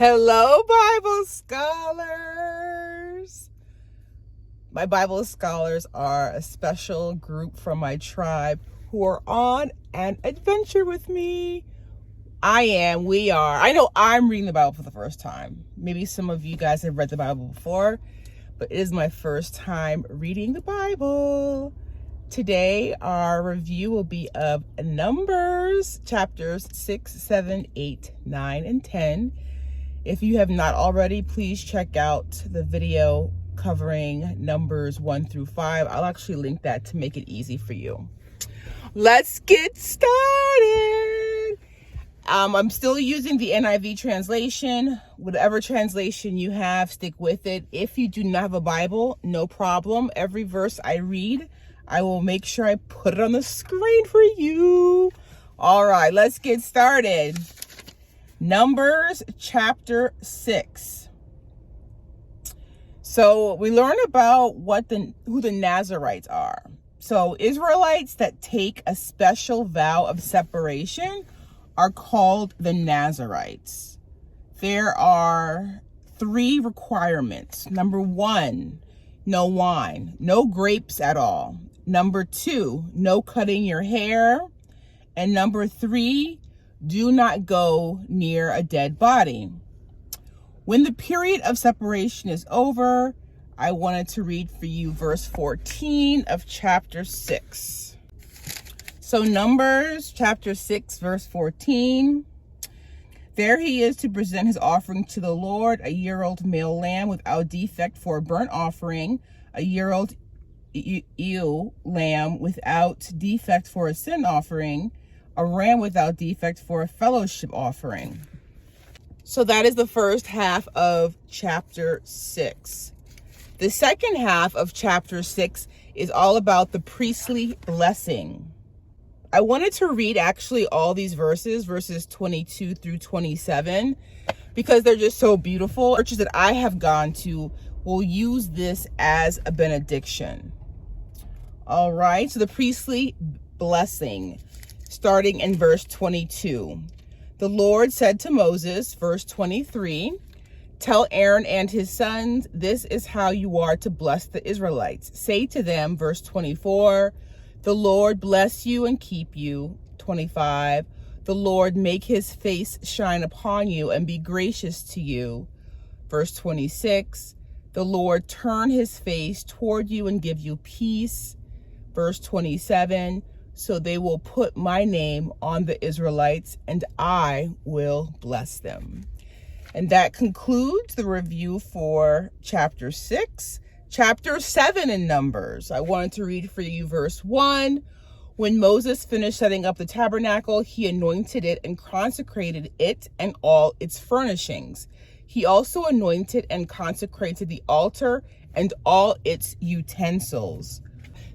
Hello, Bible scholars. My Bible scholars are a special group from my tribe who are on an adventure with me. We are. I know I'm reading the Bible for the first time. Maybe some of you guys have read the Bible before, but it is my first time reading the Bible. Today, our review will be of Numbers, chapters 6, 7, 8, 9, and 10. If you have not already, please check out the video covering Numbers 1 through 5. I'll actually link that to make it easy for you. Let's get started. I'm still using the NIV translation. Whatever translation you have, stick with it. If you do not have a Bible, no problem. Every verse I read, I will make sure I put it on the screen for you. All right, let's get started. Numbers chapter 6. So we learn about who the Nazarites are. So Israelites that take a special vow of separation are called the Nazarites. There are 3 requirements. Number 1, no wine, no grapes at all. Number 2, no cutting your hair. And number 3, do not go near a dead body. When the period of separation is over, I wanted to read for you verse 14 of chapter 6. So Numbers chapter 6, verse 14. There he is to present his offering to the Lord, a year-old male lamb without defect for a burnt offering, a year-old ewe lamb without defect for a sin offering, a ram without defect for a fellowship offering. So that is the first half of chapter 6. The second half of chapter 6 is all about the priestly blessing. I wanted to read actually all these verses 22 through 27, because they're just so beautiful. Churches that I have gone to will use this as a benediction. All right, so the priestly blessing, starting in verse 22. The Lord said to Moses, verse 23, tell Aaron and his sons, this is how you are to bless the Israelites. Say to them, verse 24, the Lord bless you and keep you. 25, the Lord make his face shine upon you and be gracious to you. Verse 26, the Lord turn his face toward you and give you peace. Verse 27, so they will put my name on the Israelites, and I will bless them. And that concludes the review for chapter 6. Chapter 7 in Numbers. I wanted to read for you verse 1. When Moses finished setting up the tabernacle, he anointed it and consecrated it and all its furnishings. He also anointed and consecrated the altar and all its utensils.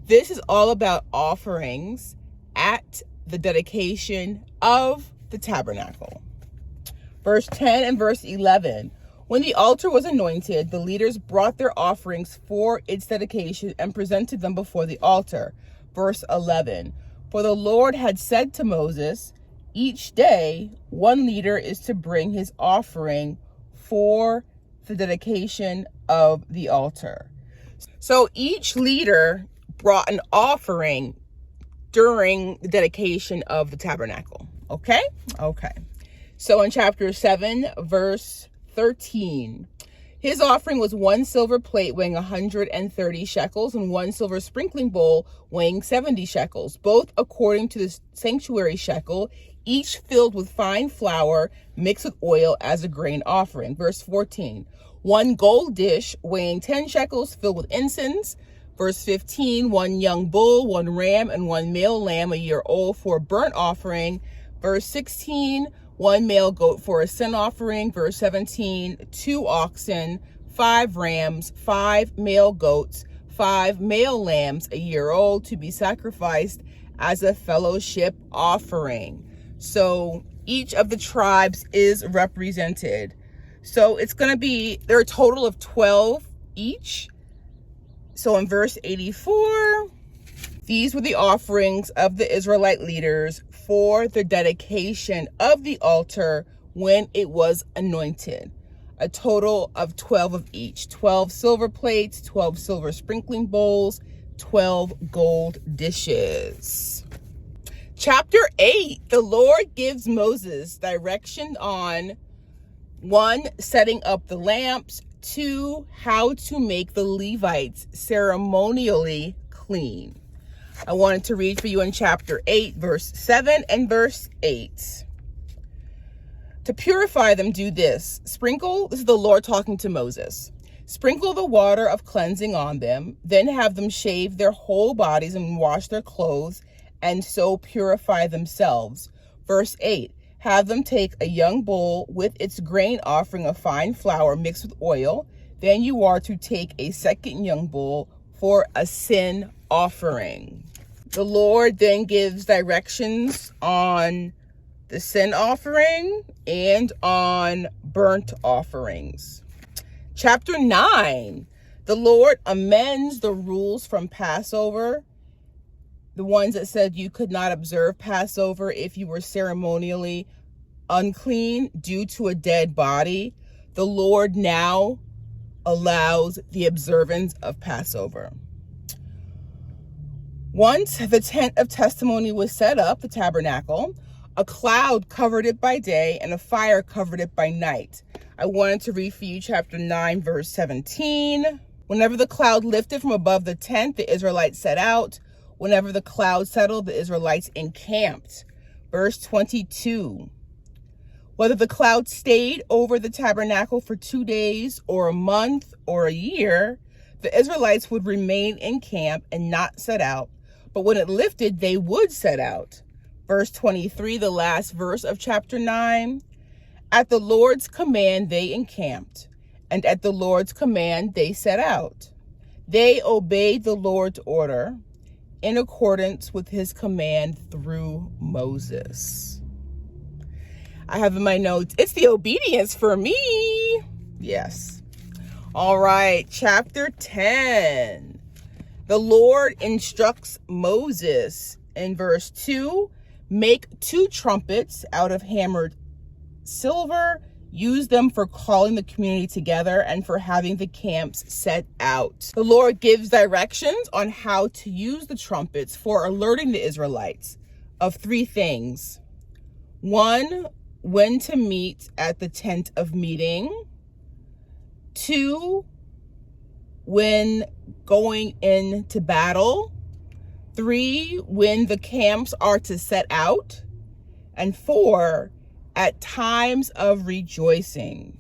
This is all about offerings at the dedication of the tabernacle. Verse 10 and verse 11. When the altar was anointed, the leaders brought their offerings for its dedication and presented them before the altar. Verse 11. For the Lord had said to Moses, each day one leader is to bring his offering for the dedication of the altar. So each leader brought an offering during the dedication of the tabernacle. Okay. So in chapter 7, verse 13, his offering was 1 silver plate weighing 130 shekels and 1 silver sprinkling bowl weighing 70 shekels, both according to the sanctuary shekel, each filled with fine flour mixed with oil as a grain offering. Verse 14, 1 gold dish weighing 10 shekels filled with incense. Verse 15, 1 young bull, 1 ram, and 1 male lamb a year old for a burnt offering. Verse 16, 1 male goat for a sin offering. Verse 17, 2 oxen, 5 rams, 5 male goats, 5 male lambs a year old to be sacrificed as a fellowship offering. So each of the tribes is represented. So it's going to be, there are a total of 12 each. So in verse 84, these were the offerings of the Israelite leaders for the dedication of the altar when it was anointed. a total of 12 of each. 12 silver plates, 12 silver sprinkling bowls, 12 gold dishes. Chapter 8, the Lord gives Moses direction on 1, setting up the lamps, 2, how to make the Levites ceremonially clean. I wanted to read for you in chapter 8, verse 7 and verse 8. To purify them, do this. Sprinkle, this is the Lord talking to Moses. Sprinkle the water of cleansing on them, then have them shave their whole bodies and wash their clothes, and so purify themselves. Verse 8, have them take a young bull with its grain offering of fine flour mixed with oil. Then you are to take a second young bull for a sin offering. The Lord then gives directions on the sin offering and on burnt offerings. Chapter 9, the Lord amends the rules from Passover, the ones that said you could not observe Passover if you were ceremonially unclean due to a dead body. The Lord now allows the observance of Passover. Once the tent of testimony was set up, the tabernacle, a cloud covered it by day and a fire covered it by night. I wanted to read for you chapter 9, verse 17. Whenever the cloud lifted from above the tent, the Israelites set out. Whenever the cloud settled, the Israelites encamped. Verse 22. Whether the cloud stayed over the tabernacle for 2 days or a month or a year, the Israelites would remain in camp and not set out. But when it lifted, they would set out. Verse 23, the last verse of chapter 9. At the Lord's command, they encamped, and at the Lord's command, they set out. They obeyed the Lord's order in accordance with his command through Moses. I have in my notes, it's the obedience for me. Yes. All right, chapter 10. The Lord instructs Moses in verse 2, make 2 trumpets out of hammered silver, use them for calling the community together and for having the camps set out. The Lord gives directions on how to use the trumpets for alerting the Israelites of 3 things. 1, when to meet at the tent of meeting. 2, when going into battle. 3, when the camps are to set out. And 4, at times of rejoicing.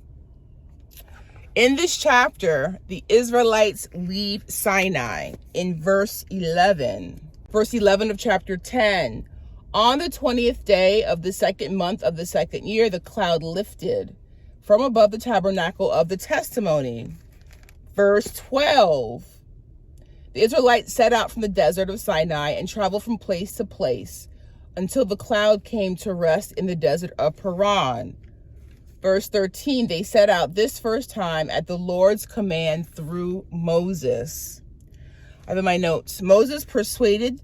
In this chapter, the Israelites leave Sinai in verse 11. Verse 11 of chapter 10. On the 20th day of the 2nd month of the 2nd year, the cloud lifted from above the tabernacle of the testimony. Verse 12. The Israelites set out from the desert of Sinai and traveled from place to place until the cloud came to rest in the desert of Paran. Verse 13, they set out this first time at the Lord's command through Moses. I have in my notes, Moses persuaded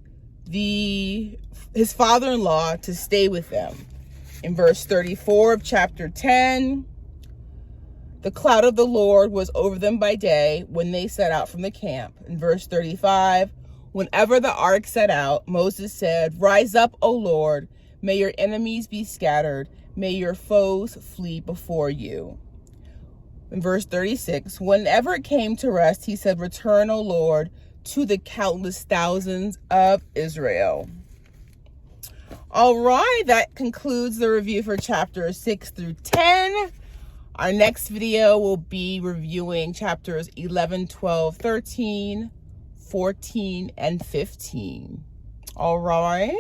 his father-in-law to stay with them. In verse 34 of chapter 10, the cloud of the Lord was over them by day when they set out from the camp. In verse 35, whenever the ark set out, Moses said, rise up, O Lord, may your enemies be scattered, may your foes flee before you. In verse 36, whenever it came to rest, he said, return, O Lord, to the countless thousands of Israel. All right, that concludes the review for chapters 6 through 10. Our next video will be reviewing chapters 11, 12, 13, 14, and 15. All right.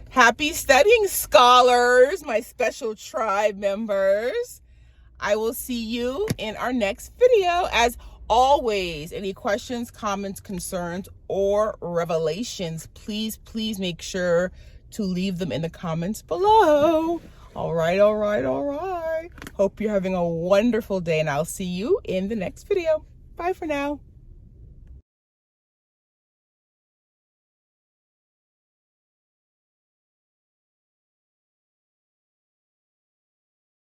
Happy studying, scholars, my special tribe members. I will see you in our next video. As always, any questions, comments, concerns, or revelations, please make sure to leave them in the comments below. All right. Hope you're having a wonderful day, and I'll see you in the next video. Bye for now.